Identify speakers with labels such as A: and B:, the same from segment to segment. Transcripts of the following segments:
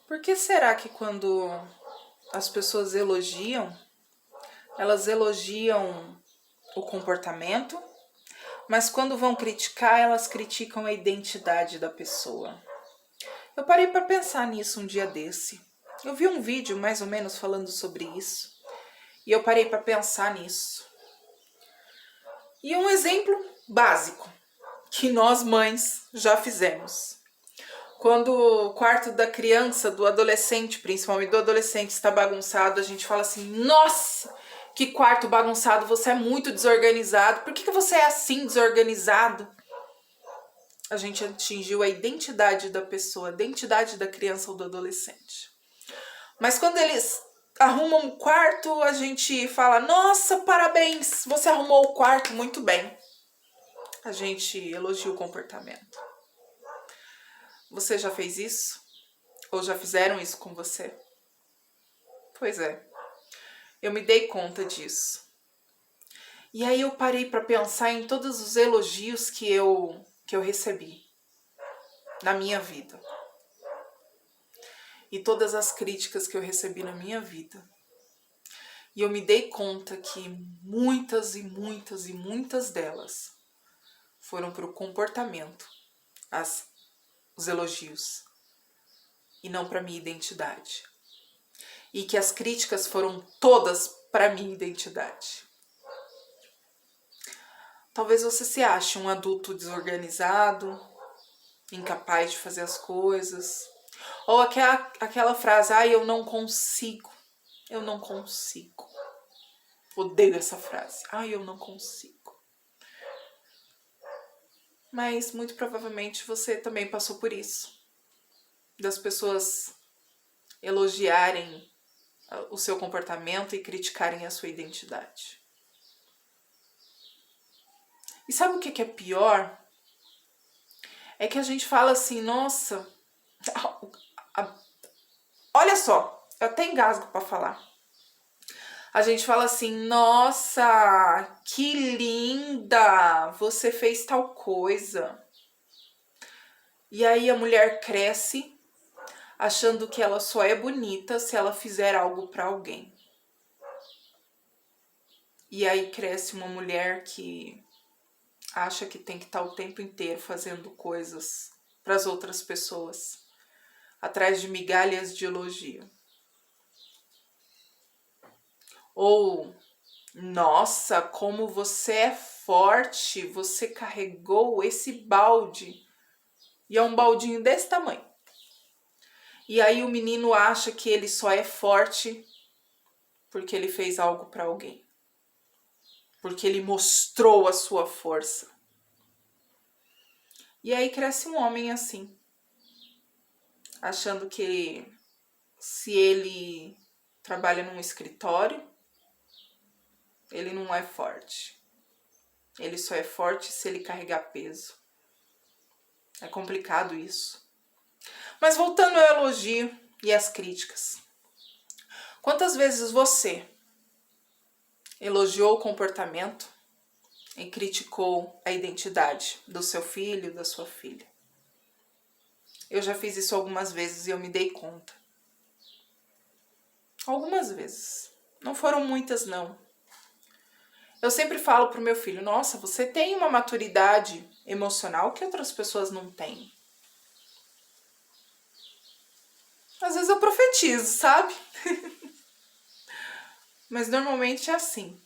A: Por que será que quando as pessoas elogiam, elas elogiam o comportamento, mas quando vão criticar, elas criticam a identidade da pessoa? Eu parei para pensar nisso um dia desse. Eu vi um vídeo mais ou menos falando sobre isso e eu parei para pensar nisso. E um exemplo básico que nós mães já fizemos. Quando o quarto da criança, do adolescente, principalmente do adolescente, está bagunçado, a gente fala assim: nossa, que quarto bagunçado, você é muito desorganizado. Por que você é assim desorganizado? A gente atingiu a identidade da pessoa, a identidade da criança ou do adolescente. Mas quando eles arrumam o quarto, a gente fala: nossa, parabéns, você arrumou o quarto muito bem. A gente elogia o comportamento. Você já fez isso? Ou já fizeram isso com você? Pois é, eu me dei conta disso. E aí eu parei para pensar em todos os elogios que eu recebi na minha vida. E todas as críticas que eu recebi na minha vida. E eu me dei conta que muitas e muitas e muitas delas foram para o comportamento, os elogios, e não para minha identidade. E que as críticas foram todas para minha identidade. Talvez você se ache um adulto desorganizado, incapaz de fazer as coisas. Ou aquela frase: ai, eu não consigo. Eu não consigo. Odeio essa frase. Ai, eu não consigo. Mas muito provavelmente você também passou por isso. Das pessoas elogiarem o seu comportamento e criticarem a sua identidade. E sabe o que é pior? É que a gente fala assim: nossa, olha só, eu até engasgo para falar. A gente fala assim: nossa, que linda, você fez tal coisa. E aí a mulher cresce achando que ela só é bonita se ela fizer algo para alguém. E aí cresce uma mulher que acha que tem que estar o tempo inteiro fazendo coisas para as outras pessoas, atrás de migalhas de elogio. Ou, nossa, como você é forte, você carregou esse balde. E é um baldinho desse tamanho. E aí o menino acha que ele só é forte porque ele fez algo para alguém. Porque ele mostrou a sua força. E aí cresce um homem assim, achando que se ele trabalha num escritório, ele não é forte. Ele só é forte se ele carregar peso. É complicado isso. Mas voltando ao elogio e às críticas. Quantas vezes você elogiou o comportamento e criticou a identidade do seu filho, da sua filha? Eu já fiz isso algumas vezes e eu me dei conta. Algumas vezes. Não foram muitas, não. Eu sempre falo pro meu filho: nossa, você tem uma maturidade emocional que outras pessoas não têm. Às vezes eu profetizo, sabe? Mas normalmente é assim.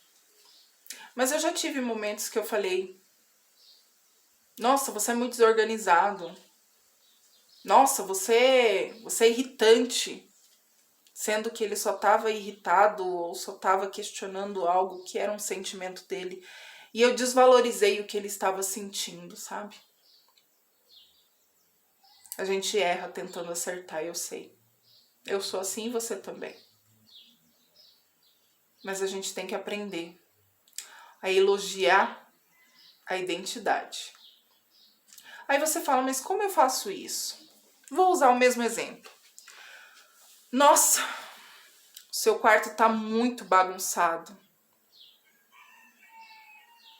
A: Mas eu já tive momentos que eu falei: nossa, você é muito desorganizado. Nossa, você é irritante. Sendo que ele só estava irritado ou só estava questionando algo que era um sentimento dele. E eu desvalorizei o que ele estava sentindo, sabe? A gente erra tentando acertar, eu sei. Eu sou assim e você também. Mas a gente tem que aprender a elogiar a identidade. Aí você fala: mas como eu faço isso? Vou usar o mesmo exemplo. Nossa, seu quarto tá muito bagunçado.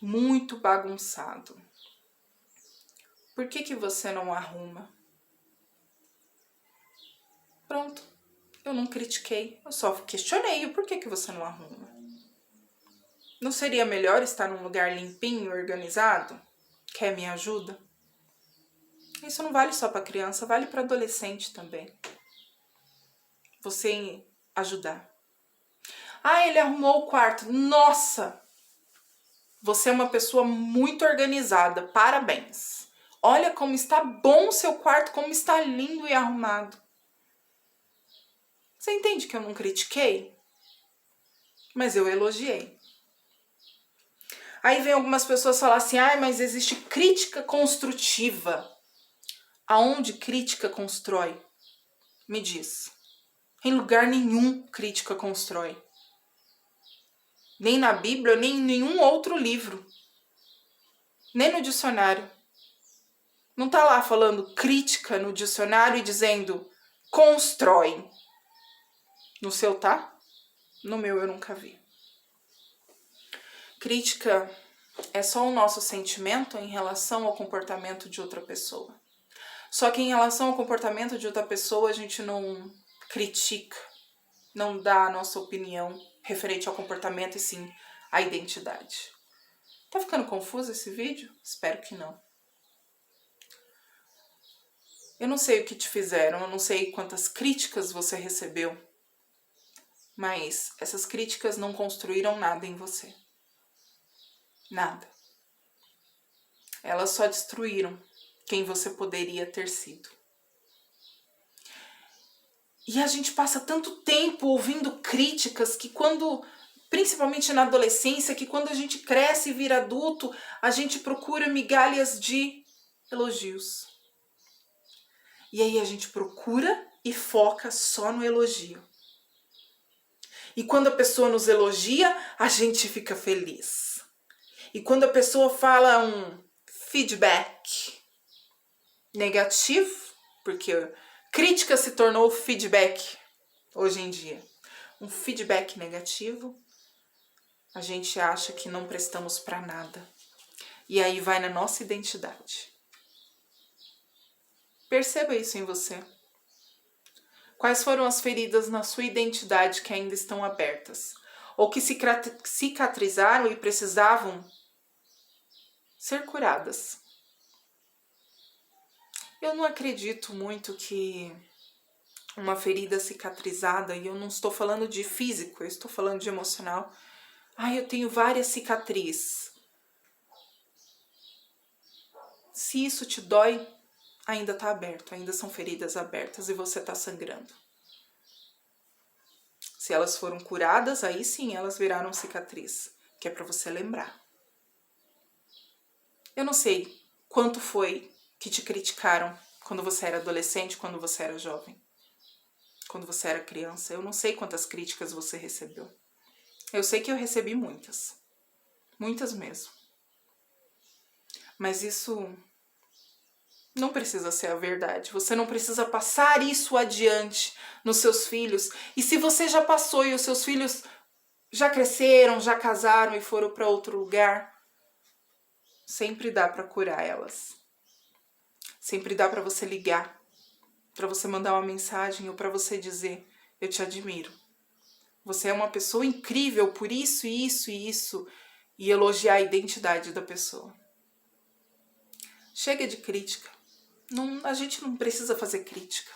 A: Muito bagunçado. Por que você não arruma? Pronto. Eu não critiquei, eu só questionei o porquê que você não arruma. Não seria melhor estar num lugar limpinho, organizado? Quer minha ajuda? Isso não vale só para criança, vale para adolescente também. Você ajudar. Ah, ele arrumou o quarto. Nossa! Você é uma pessoa muito organizada. Parabéns. Olha como está bom o seu quarto, como está lindo e arrumado. Você entende que eu não critiquei? Mas eu elogiei. Aí vem algumas pessoas falar assim, mas existe crítica construtiva. Aonde crítica constrói? Me diz. Em lugar nenhum crítica constrói. Nem na Bíblia, nem em nenhum outro livro. Nem no dicionário. Não tá lá falando crítica no dicionário e dizendo constrói. No seu tá? No meu eu nunca vi. Crítica é só o nosso sentimento em relação ao comportamento de outra pessoa. Só que em relação ao comportamento de outra pessoa, a gente não critica, não dá a nossa opinião referente ao comportamento e sim à identidade. Tá ficando confuso esse vídeo? Espero que não. Eu não sei o que te fizeram, eu não sei quantas críticas você recebeu, mas essas críticas não construíram nada em você. Nada. Elas só destruíram quem você poderia ter sido. E a gente passa tanto tempo ouvindo críticas que quando, principalmente na adolescência, que quando a gente cresce e vira adulto, a gente procura migalhas de elogios. E aí a gente procura e foca só no elogio. E quando a pessoa nos elogia, a gente fica feliz. E quando a pessoa fala um feedback negativo, porque crítica se tornou feedback hoje em dia. Um feedback negativo, a gente acha que não prestamos para nada. E aí vai na nossa identidade. Perceba isso em você. Quais foram as feridas na sua identidade que ainda estão abertas? Ou que cicatrizaram e precisavam ser curadas? Eu não acredito muito que uma ferida cicatrizada, e eu não estou falando de físico, eu estou falando de emocional. Eu tenho várias cicatrizes. Se isso te dói, ainda está aberto, ainda são feridas abertas e você está sangrando. Se elas foram curadas, aí sim elas viraram cicatriz, que é para você lembrar. Eu não sei quanto foi que te criticaram quando você era adolescente, quando você era jovem, quando você era criança. Eu não sei quantas críticas você recebeu. Eu sei que eu recebi muitas. Muitas mesmo. Mas isso não precisa ser a verdade. Você não precisa passar isso adiante nos seus filhos. E se você já passou e os seus filhos já cresceram, já casaram e foram para outro lugar, sempre dá para curar elas. Sempre dá para você ligar, para você mandar uma mensagem ou para você dizer: eu te admiro. Você é uma pessoa incrível por isso, isso e isso. E elogiar a identidade da pessoa. Chega de crítica. A gente não precisa fazer crítica.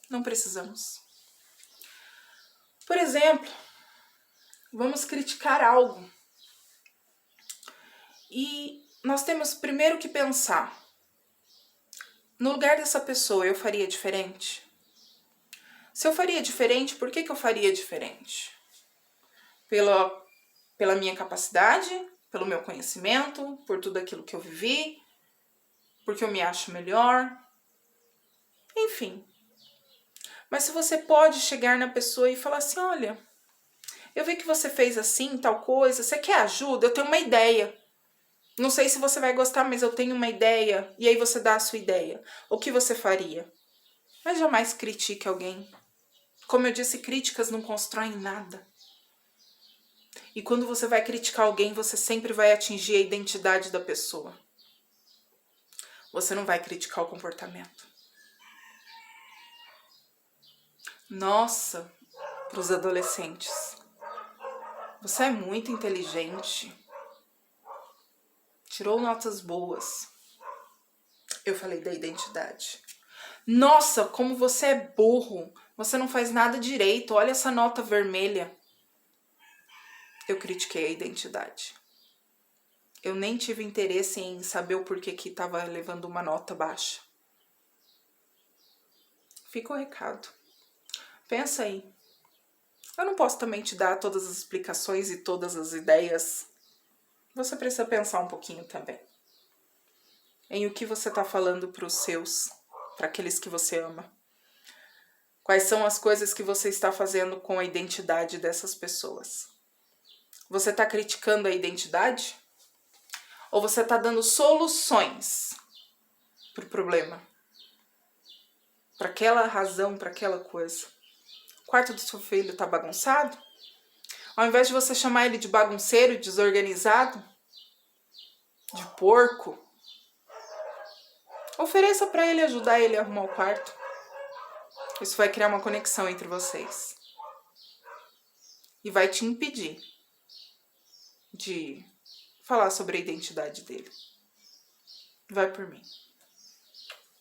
A: Não precisamos. Por exemplo, vamos criticar algo. E nós temos primeiro que pensar: no lugar dessa pessoa eu faria diferente? Se eu faria diferente, por que eu faria diferente? Pela minha capacidade, pelo meu conhecimento, por tudo aquilo que eu vivi, porque eu me acho melhor, enfim. Mas se você pode chegar na pessoa e falar assim: olha, eu vi que você fez assim, tal coisa, você quer ajuda? Eu tenho uma ideia. Não sei se você vai gostar, mas eu tenho uma ideia. E aí você dá a sua ideia. O que você faria? Mas jamais critique alguém. Como eu disse, críticas não constroem nada. E quando você vai criticar alguém, você sempre vai atingir a identidade da pessoa. Você não vai criticar o comportamento. Nossa, para os adolescentes. Você é muito inteligente. Tirou notas boas. Eu falei da identidade. Nossa, como você é burro. Você não faz nada direito. Olha essa nota vermelha. Eu critiquei a identidade. Eu nem tive interesse em saber o porquê que estava levando uma nota baixa. Fica o recado. Pensa aí. Eu não posso também te dar todas as explicações e todas as ideias. Você precisa pensar um pouquinho também. Em o que você está falando para os seus, para aqueles que você ama. Quais são as coisas que você está fazendo com a identidade dessas pessoas? Você está criticando a identidade? Ou você está dando soluções para o problema? Para aquela razão, para aquela coisa? O quarto do seu filho está bagunçado? Ao invés de você chamar ele de bagunceiro, desorganizado, de porco, ofereça para ele, ajudar ele a arrumar o quarto. Isso vai criar uma conexão entre vocês. E vai te impedir de falar sobre a identidade dele. Vai por mim.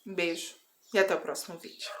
A: Um beijo e até o próximo vídeo.